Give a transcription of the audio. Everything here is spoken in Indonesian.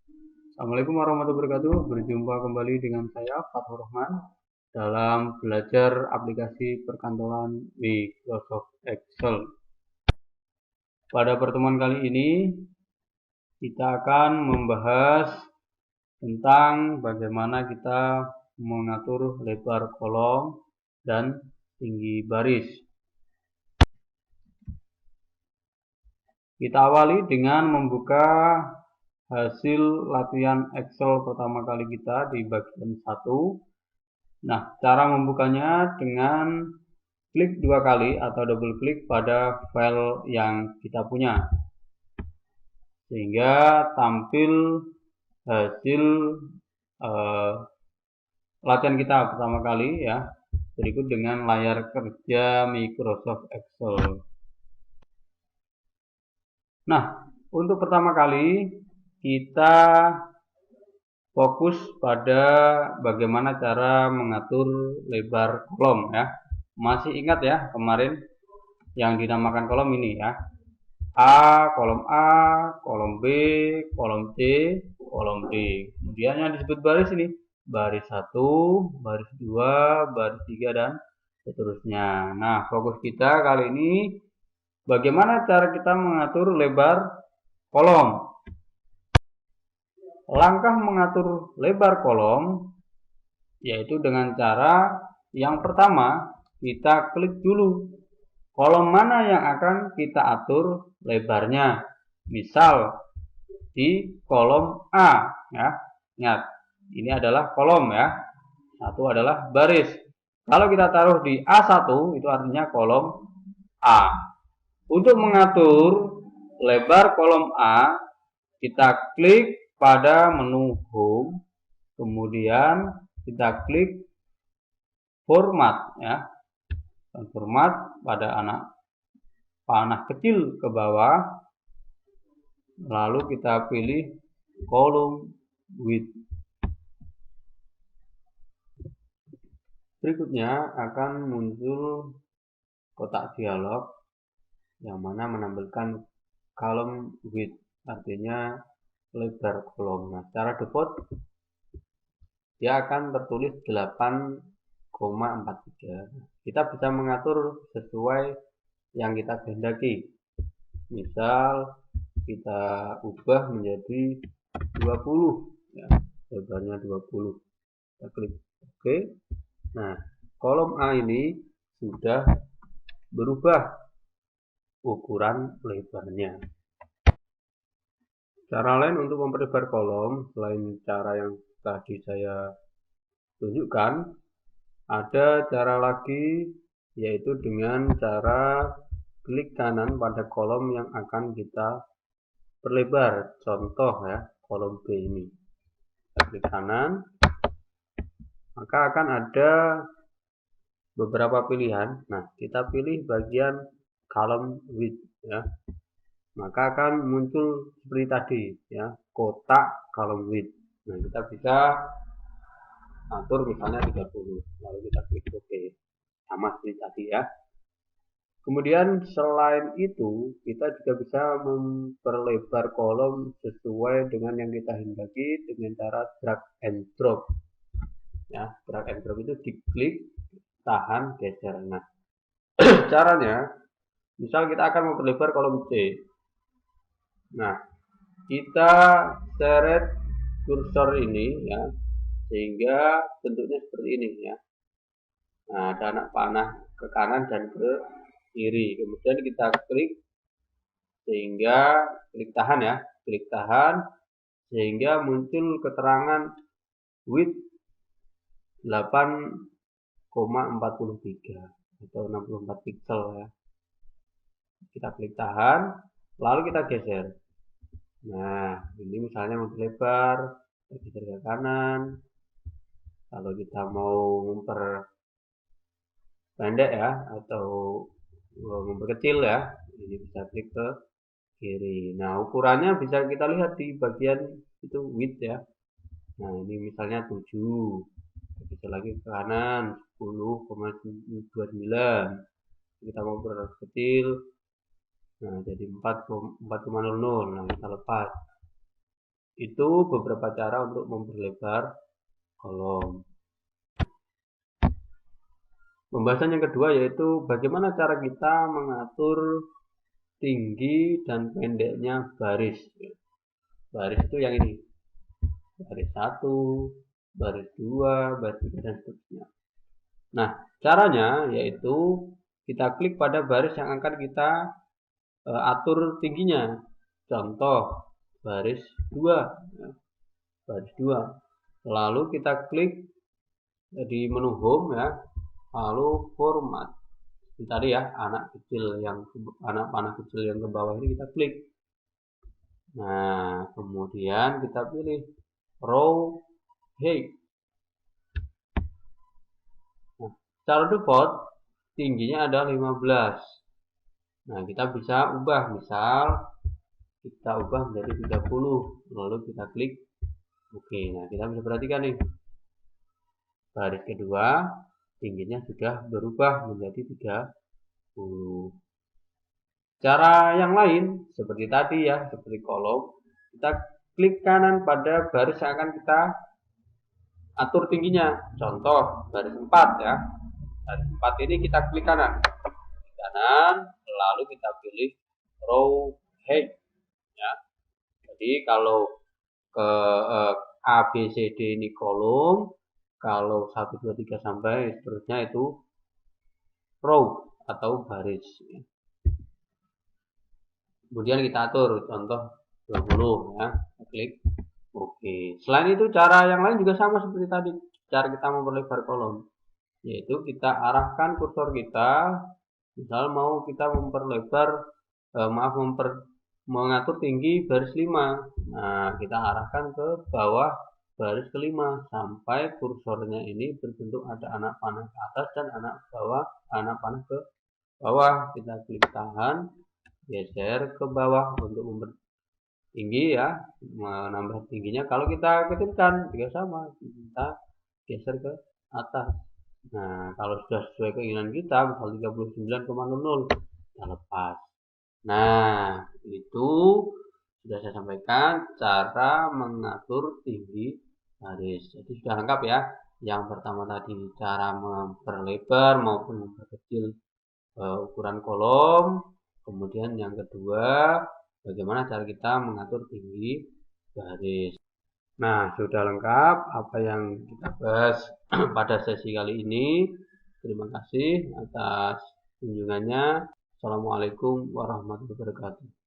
Assalamualaikum warahmatullahi wabarakatuh. Berjumpa kembali dengan saya Fathur Rahman dalam belajar aplikasi perkantoran Microsoft Excel. Pada pertemuan kali ini kita akan membahas tentang bagaimana kita mengatur lebar kolom dan tinggi baris. Kita awali dengan membuka hasil latihan Excel pertama kali kita di bagian 1. Nah, cara membukanya dengan klik 2 kali atau double klik pada file yang kita punya, sehingga tampil hasil latihan kita pertama kali ya, berikut dengan layar kerja Microsoft Excel. Nah, untuk pertama kali kita fokus pada bagaimana cara mengatur lebar kolom ya. Masih ingat ya kemarin yang dinamakan kolom ini ya. Kolom B, kolom C, kolom D. Kemudian yang disebut baris ini, baris 1, baris 2, baris 3 dan seterusnya. Nah, fokus kita kali ini bagaimana cara kita mengatur lebar kolom. Langkah mengatur lebar kolom yaitu dengan cara yang pertama, kita klik dulu kolom mana yang akan kita atur lebarnya. Misal di kolom A ya. Ingat, ini adalah kolom ya. Satu adalah baris. Kalau kita taruh di A1 itu artinya kolom A. Untuk mengatur lebar kolom A, kita klik pada menu Home, kemudian kita klik Format ya. Format pada panah kecil ke bawah, lalu kita pilih Column Width. Berikutnya akan muncul kotak dialog yang mana menampilkan column width, artinya lebar kolom. Nah, secara default dia akan tertulis 8,43. Kita bisa mengatur sesuai yang kita kehendaki. Misal kita ubah menjadi 20 ya, lebarnya 20. Kita klik OK. Nah, kolom A ini sudah berubah ukuran lebarnya. Cara lain untuk memperlebar kolom selain cara yang tadi saya tunjukkan, ada cara lagi yaitu dengan cara klik kanan pada kolom yang akan kita perlebar. Contoh ya, kolom B ini. Kita klik kanan, maka akan ada beberapa pilihan. Nah, kita pilih bagian column width ya. Maka akan muncul seperti tadi ya, kotak column width. Nah, kita bisa atur misalnya 30, lalu kita klik OK, sama seperti tadi ya. Kemudian selain itu kita juga bisa memperlebar kolom sesuai dengan yang kita hendaki dengan cara drag and drop ya. Drag and drop itu diklik, tahan, geser. Nah, caranya misal kita akan memperlebar kolom C. Nah, kita seret kursor ini ya, sehingga bentuknya seperti ini ya. Nah, ada anak panah ke kanan dan ke kiri. Kemudian kita klik sehingga klik tahan ya, klik tahan sehingga muncul keterangan width 8,43 atau 64 pixel ya. Kita klik tahan, lalu kita geser. Nah, ini misalnya memperlebar, kita geser ke kanan. Kalau kita mau memperpendek ya, atau memperkecil ya, ini bisa klik ke kiri. Nah, ukurannya bisa kita lihat di bagian itu width ya. Nah, ini misalnya 7. Kita lagi ke kanan 10,29. Kita mau perkecil. Nah, jadi 4,00. Nah, kita lepas. Itu beberapa cara untuk memperlebar kolom. Pembahasan yang kedua yaitu bagaimana cara kita mengatur tinggi dan pendeknya baris. Baris itu yang ini. Baris 1, baris 2, baris 3, dan seterusnya. Nah, caranya yaitu kita klik pada baris yang akan kita atur tingginya. Contoh, baris 2. Baris 2. Lalu kita klik di menu home ya. Lalu format. Ini tadi ya, anak panah kecil yang ke bawah ini kita klik. Nah, kemudian kita pilih row height. Nah, secara default tingginya ada 15. Nah, kita bisa ubah, misal kita ubah menjadi 30. Lalu kita klik oke. Nah, kita bisa perhatikan nih. Baris kedua tingginya sudah berubah menjadi 30. Cara yang lain seperti tadi ya, seperti kolom, kita klik kanan pada baris yang akan kita atur tingginya. Contoh baris 4 ya. Baris 4 ini kita klik kanan. Klik kanan, lalu kita pilih row height ya. Jadi kalau ke A, B, C, D ini kolom, kalau 1, 2, 3 sampai seterusnya itu row atau baris ya. Kemudian kita atur, contoh 20 ya, kita klik oke. Selain itu cara yang lain juga sama seperti tadi, cara kita memperlebar kolom, yaitu kita arahkan kursor kita, misal mau kita memperlebar mengatur tinggi baris 5. Nah, kita arahkan ke bawah baris kelima sampai kursornya ini berbentuk ada anak panah ke atas dan anak panah ke bawah. Kita klik tahan, geser ke bawah untuk mempertinggi ya, menambah tingginya. Kalau kita kecilkan juga sama, kita geser ke atas. Nah, kalau sudah sesuai keinginan kita, misal 39,00, kita lepas. Nah, itu sudah saya sampaikan cara mengatur tinggi baris. Jadi sudah lengkap ya. Yang pertama tadi cara memperlebar maupun memperkecil ukuran kolom. Kemudian yang kedua, bagaimana cara kita mengatur tinggi baris. Nah, sudah lengkap apa yang kita bahas pada sesi kali ini. Terima kasih atas kunjungannya. Assalamualaikum warahmatullahi wabarakatuh.